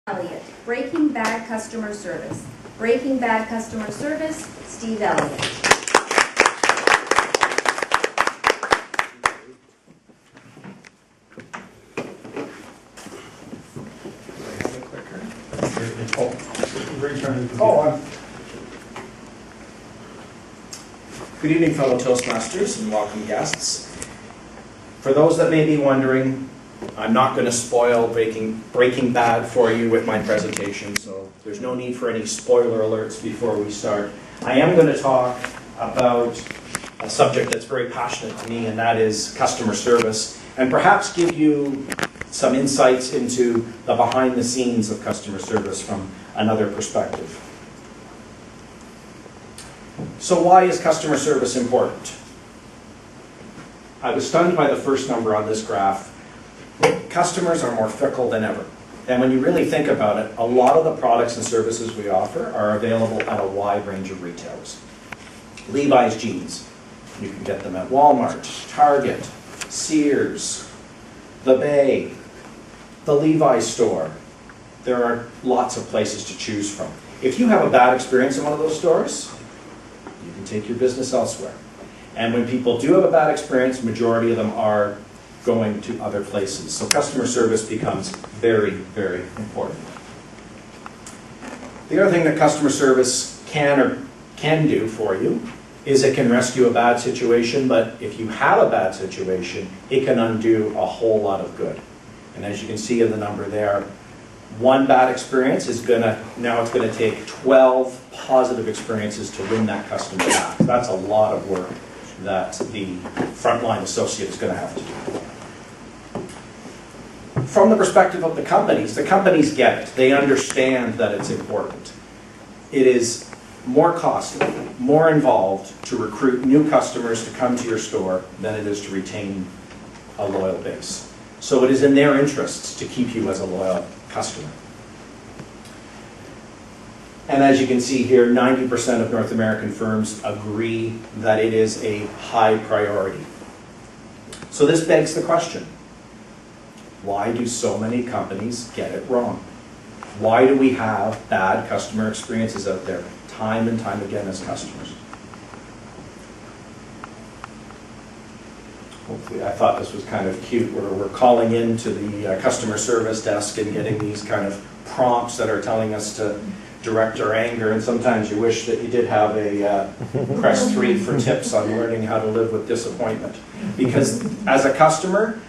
Elliot, Breaking Bad Customer Service. Breaking Bad Customer Service, Steve Elliott. Good evening, fellow Toastmasters, and welcome guests. For those that may be wondering, I'm not going to spoil Breaking Bad for you with my presentation, so there's no need for any spoiler alerts before we start. I am going to talk about a subject that's very passionate to me, and that is customer service, and perhaps give you some insights into the behind the scenes of customer service from another perspective. So why is customer service important? I was stunned by the first number on this graph. Customers are more fickle than ever. And when you really think about it, a lot of the products and services we offer are available at a wide range of retailers. Levi's jeans, you can get them at Walmart, Target, Sears, The Bay, the Levi's store. There are lots of places to choose from. If you have a bad experience in one of those stores, you can take your business elsewhere. And when people do have a bad experience, the majority of them are going to other places. So customer service becomes very, very important. The other thing that customer service can do for you is it can rescue a bad situation, but if you have a bad situation, it can undo a whole lot of good. And as you can see in the number there, one bad experience is now it's going to take 12 positive experiences to win that customer back. That's a lot of work that the frontline associate is going to have to do. From the perspective of the companies get it. They understand that it's important. It is more costly, more involved to recruit new customers to come to your store than it is to retain a loyal base. So it is in their interests to keep you as a loyal customer. And as you can see here, 90% of North American firms agree that it is a high priority. So this begs the question, why do so many companies get it wrong? Why do we have bad customer experiences out there time and time again as customers? Hopefully, I thought this was kind of cute where we're calling into the customer service desk and getting these kind of prompts that are telling us to direct our anger, and sometimes you wish that you did have a press 3 for tips on learning how to live with disappointment. Because as a customer,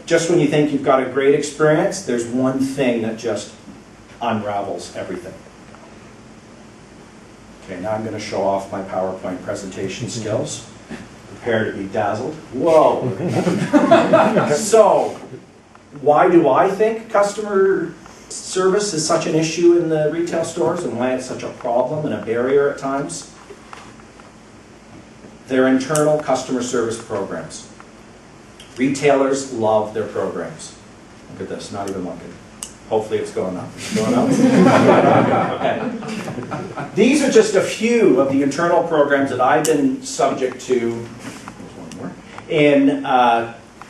just when you think you've got a great experience, there's one thing that just unravels everything. Okay, now I'm going to show off my PowerPoint presentation skills. Prepare to be dazzled. Whoa! So, why do I think customer service is such an issue in the retail stores and why it's such a problem and a barrier at times? They're internal customer service programs. Retailers love their programs. Look at this, not even looking. Hopefully it's going up. It's going up? Okay. These are just a few of the internal programs that I've been subject to, there's one more, in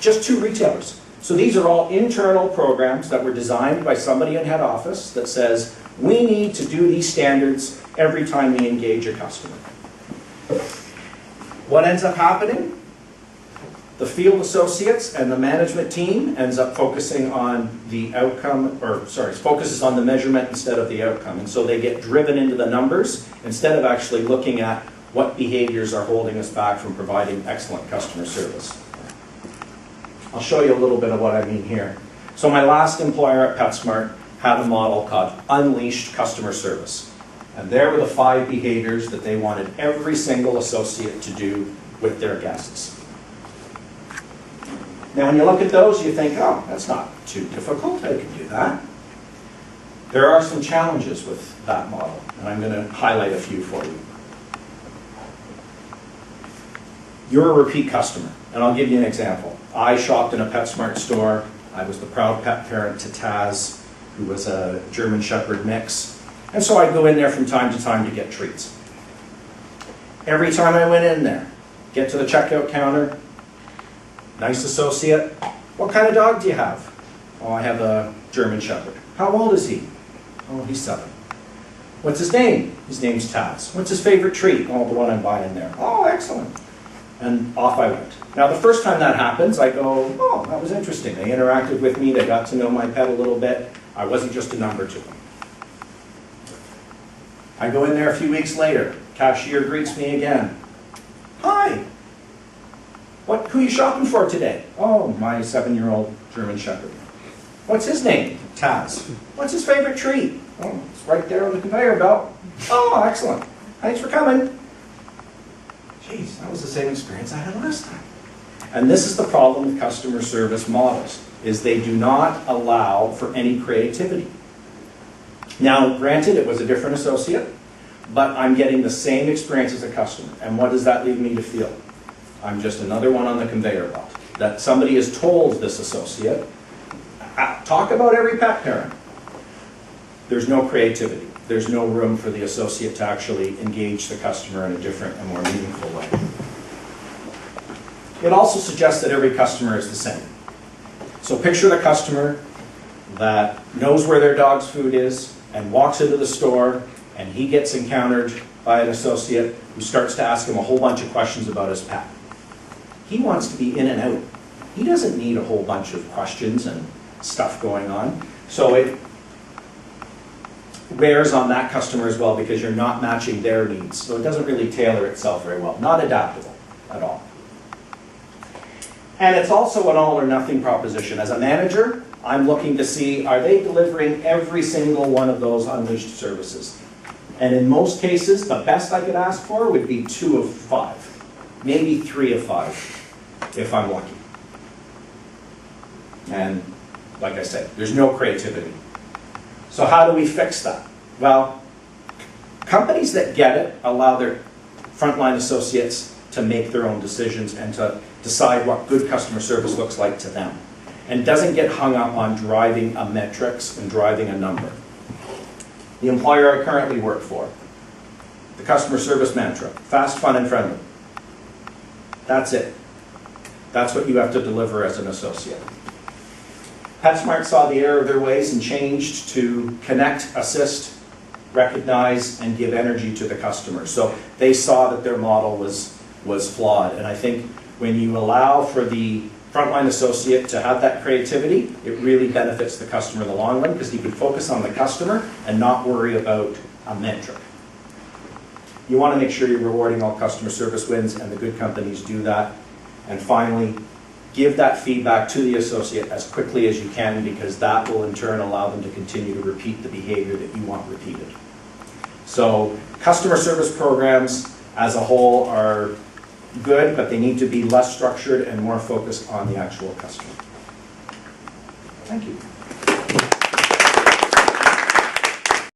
just 2 retailers. So these are all internal programs that were designed by somebody in head office that says, we need to do these standards every time we engage a customer. What ends up happening? The field associates and the management team ends up focusing on the outcome, focuses on the measurement instead of the outcome. And so they get driven into the numbers instead of actually looking at what behaviors are holding us back from providing excellent customer service. I'll show you a little bit of what I mean here. So my last employer at PetSmart had a model called Unleashed Customer Service. And there were the 5 behaviors that they wanted every single associate to do with their guests. Now when you look at those, you think, oh, that's not too difficult, I can do that. There are some challenges with that model, and I'm going to highlight a few for you. You're a repeat customer, and I'll give you an example. I shopped in a PetSmart store. I was the proud pet parent to Taz, who was a German Shepherd mix. And so I'd go in there from time to time to get treats. Every time I went in there, get to the checkout counter, nice associate, what kind of dog do you have? Oh, I have a German Shepherd. How old is he? Oh, he's 7. What's his name? His name's Taz. What's his favorite treat? Oh, the one I'm buying there. Oh, excellent. And off I went. Now, the first time that happens, I go, oh, that was interesting. They interacted with me. They got to know my pet a little bit. I wasn't just a number to them. I go in there a few weeks later. Cashier greets me again. Hi. Who are you shopping for today? Oh, my 7-year-old German Shepherd. What's his name? Taz. What's his favorite treat? Oh, it's right there on the conveyor belt. Oh, excellent. Thanks for coming. Geez, that was the same experience I had last time. And this is the problem with customer service models, is they do not allow for any creativity. Now, granted, it was a different associate, but I'm getting the same experience as a customer. And what does that lead me to feel? I'm just another one on the conveyor belt. That somebody has told this associate, talk about every pet parent. There's no creativity. There's no room for the associate to actually engage the customer in a different and more meaningful way. It also suggests that every customer is the same. So picture the customer that knows where their dog's food is and walks into the store, and he gets encountered by an associate who starts to ask him a whole bunch of questions about his pet. He wants to be in and out. He doesn't need a whole bunch of questions and stuff going on. So it wears on that customer as well because you're not matching their needs. So it doesn't really tailor itself very well. Not adaptable at all. And it's also an all or nothing proposition. As a manager, I'm looking to see, are they delivering every single one of those unleashed services? And in most cases, the best I could ask for would be 2 of 5. Maybe 3 of 5, if I'm lucky. And like I said, there's no creativity. So how do we fix that? Well, companies that get it allow their frontline associates to make their own decisions and to decide what good customer service looks like to them, and doesn't get hung up on driving a metrics and driving a number. The employer I currently work for, the customer service mantra, fast, fun, and friendly. That's it. That's what you have to deliver as an associate. PetSmart saw the error of their ways and changed to connect, assist, recognize, and give energy to the customer. So they saw that their model was flawed. And I think when you allow for the frontline associate to have that creativity, it really benefits the customer in the long run because he can focus on the customer and not worry about a metric. You want to make sure you're rewarding all customer service wins, and the good companies do that. And finally, give that feedback to the associate as quickly as you can, because that will in turn allow them to continue to repeat the behavior that you want repeated. So customer service programs as a whole are good, but they need to be less structured and more focused on the actual customer. Thank you.